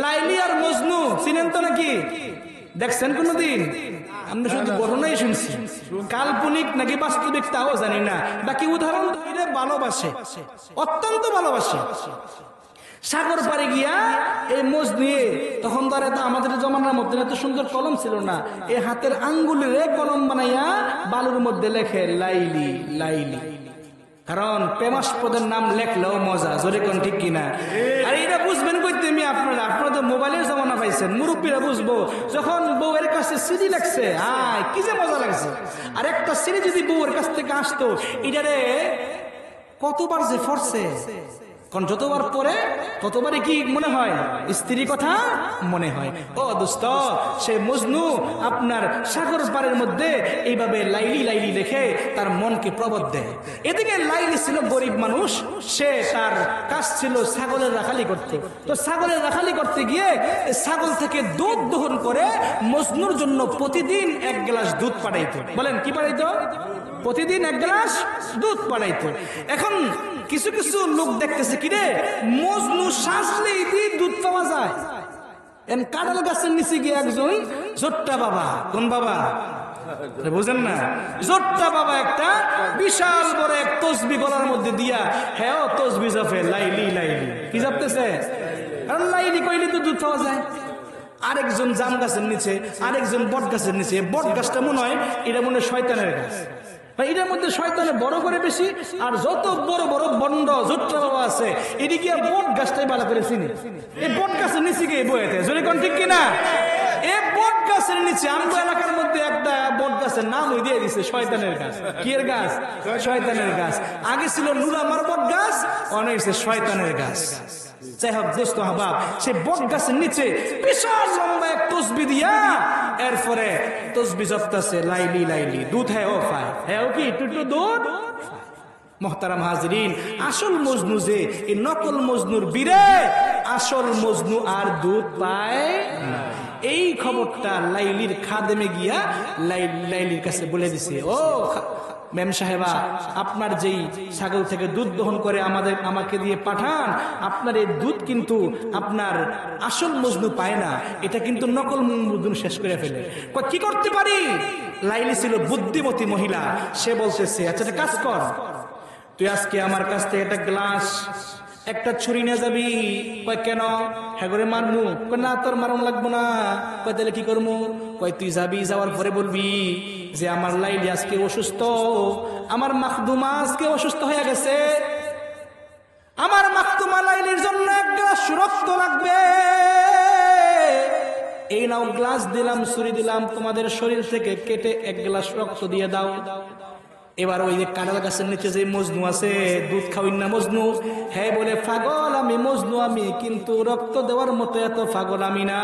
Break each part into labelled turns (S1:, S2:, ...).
S1: লাইলি আর মজনু চিনেন তো নাকি? দেখছেন কোনদিন? আমরা শুধু ঘটনাই শুনছি, কাল্পনিক নাকি বাস্তবিক তাও জানি না। বাকি উদাহরণ ধরে ভালোবাসে, অত্যন্ত ভালোবাসে। সাগর পাড়ে গিয়া এই মজনু, তখন ধরে তো আমাদের জমানার মধ্যে এত সুন্দর কলম ছিল না, এই হাতের আঙ্গুলের কলম বানাইয়া বালুর মধ্যে লেখে লাইলি লাইলি। কারণ প্রেমাস্পদের নাম লেখলেও মজা, জোরে কোন ঠিক কিনা? আর এটা বুঝবেন কইতে আমি আপনারা তো মোবাইলের জমানা পাইছেন, মুরব্বীরা বুঝবো। যখন বউয়ের কাছে সিডি লাগছে, কি যে মজা লাগছে। আর একটা সিডি যদি বউয়ের কাছ থেকে আসতো, এটারে কতবার যে ফরছে, কারণ যতবার পরে ততবারই কি মনে হয়? স্ত্রীর কথা মনে হয়। ও দোস্ত, সে মজনু আপনার সাগর পাড়ের মধ্যে এইভাবে লাইলি লাইলি লিখে তার মনকে প্রবোধ দেয়। এদিকে লাইলি ছিল গরিব মানুষ, সে তার কাজ ছিল ছাগলের রাখালি করতে। তো ছাগলের রাখালি করতে গিয়ে ছাগল থেকে দুধ দহন করে মজনুর জন্য প্রতিদিন 1 গ্লাস দুধ পাঠাইতো। বলেন কি পাঠাইতো? প্রতিদিন 1 গ্লাস দুধ পাঠাইতো। এখন কিছু কিছু লোক দেখতেছে কিরে, মজনু সাজলেই দুধ পাওয়া যায়। কাঁঠাল গাছের নিচে গিয়ে একজন জোট্টা বাবা, কোন বাবা বুঝেন না, জোট্টা বাবা একটা বিশাল বড় এক তসবি গলার মধ্যে দিয়া, হ্যাঁ তসবি জপে লাইলি লাইলি। কি জপতেছে? লাইলি কইলে তো দুধ পাওয়া যায়। আরেকজন জাম গাছের নিচে, আরেকজন বট গাছের নিচে। বট গাছটা মনে হয় এটা মনে হয় শয়তানের গাছ, এটার মধ্যে শয়তানে বড় করে বেশি। আর যত বড় বড় বন্ড জোট্টা বাবা আছে, এদিকে বট গাছটাই ভালো করে চিনি। এই বট গাছের নিচে গিয়ে বইতে, যদি কোন ঠিক কিনা? এই বট গাছের নিচে আমগো এলাকার মধ্যে একটা বট গাছের নাম দিয়ে দিছে শয়তানের গাছ। কি এর গাছ? শয়তানের গাছ। আগে ছিল নুরামার বট গাছ, অনেক শয়তানের গাছ। যাই হোক দোস্ত হাবাব, সে বট গাছের নিচে বিশাল লম্বা এক তসবি দিয়া এরপরে তসবি জপতাছে লাইলি লাইলি। দুধ হ্যাঁ ও পায়, হ্যাঁ ও কি টুটু দুধ। মোহতারাম হাজরিন, আসল মজনু যে এই নকল মজনুর বীরে, আসল মজনু আর দুধ পায় না। এই খবরটা লাইলির খাদেমে গিয়া লাইলির কাছে বলে দিছে, ও মেম সাহেবা, আপনার যেই ছাগল থেকে দুধ দহন করে আমাকে দিয়ে পাঠান, আপনার এই দুধ কিন্তু আপনার আসল মজনু পায় না, এটা কিন্তু নকল মজনু শেষ করে ফেলে। কি করতে পারি? লাইলি ছিল বুদ্ধিমতী মহিলা, সে বলতেছে, আচ্ছা একটা কাজ কর, তুই আজকে আমার কাছ থেকে একটা গ্লাস, একটা ছুরি নিয়ে যাবি। কয় কেন? হ্যাঁ করে মারমু? না তোর মারণ লাগবো না। কয় তাহলে কি করবো? কয় তুই যাবি, যাওয়ার পরে বলবি যে আমার লাইলি আজকে অসুস্থ, আমার মাখদুমা আজকে অসুস্থ হয়ে গেছে, আমার মাখদুমা লাইলির জন্য 1 গ্লাস রক্ত লাগবে। এই নাও গ্লাস দিলাম, ছুরি দিলাম, তোমাদের শরীর থেকে কেটে 1 গ্লাস রক্ত দিয়ে দাও। এবার ওই যে কাঁঠাল গাছের নিচে যে মজনু আছে, দুধ খাওয়াই না মজনু, হ্যাঁ বলে পাগল আমি, মজনু আমি, কিন্তু রক্ত দেওয়ার মতো এত পাগল আমি না।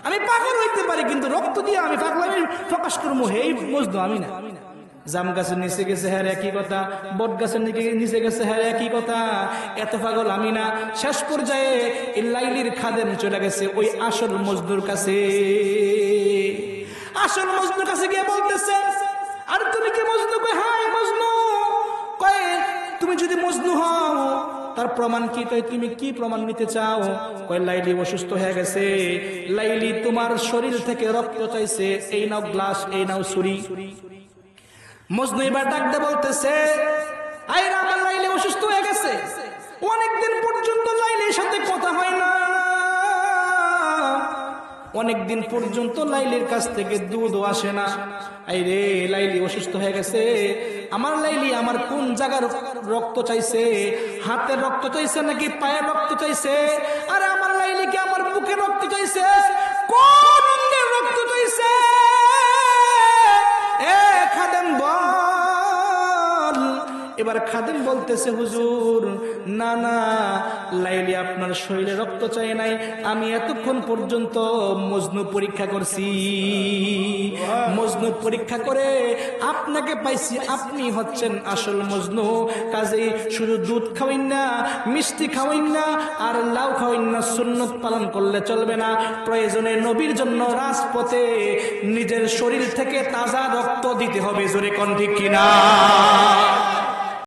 S1: আমি পাগল হইতে পারি, কিন্তু রক্ত দিয়ে আমি পাগল আমি প্রকাশ করবো, হে মজনু আমি না। জাম গাছের নিচে গেছে, হ্যাঁ একই কথা। বট গাছের নিচে গেছে, হ্যাঁ একই কথা। এত পাগল আমি না। শেষ পর্যায়ে লাইলির খাদেম চলে গেছে ওই আসল মজনুর কাছে। আসল মজনুর কাছে গিয়ে বলতেছে, আর তুমি কি মজনু? কয় হ্যাঁ মজনু। কয় তুমি যদি মজনু হও তার প্রমাণ কি? তাই তুমি কি প্রমাণ নিতে চাও? কয় লাইলি অসুস্থ হয়ে গেছে, লাইলি তোমার শরীর থেকে রক্ত চাইছে, এই নাও গ্লাস, এই নাও ছুরি। মজনু এবার ডাকতে বলতেছে, আইরা আমার লাইলি অসুস্থ হয়ে গেছে, অনেকদিন পর্যন্ত লাইলির সাথে কথা হয় না, অনেকদিন পর্যন্ত লাইলির কাছ থেকে দুধও আসে না। আইরে লাইলি অসুস্থ হয়ে গেছে, আমার লাইলি আমার কোন জায়গার রক্ত চাইছে? হাতের রক্ত চাইছে নাকি পায়ের রক্ত চাইছে? আরে আমার লাইলিকে আমার বুকের রক্ত চাইছে, কোন অঙ্গের রক্ত চাইছে? এ খাদেম বল। এবার খাদেম বলতেছে, হুজুর না না, লাইলি আপনার শরীরে রক্ত চাই নাই, আমি এতক্ষণ পর্যন্ত মজনু পরীক্ষা করছি, মজনু পরীক্ষা করে আপনাকে পাইছি, আপনি হচ্ছেন আসল মজনু। কাজেই শুধু দুধ খাওয়াইন না, মিষ্টি খাওয়াইন না, আর লাউ খাওয়াইন না, সুন্নত পালন করলে চলবে না। প্রয়োজনে নবীর জন্য রাজপথে নিজের শরীর থেকে তাজা রক্ত দিতে হবে। জোরে কোন ঠিক কিনা?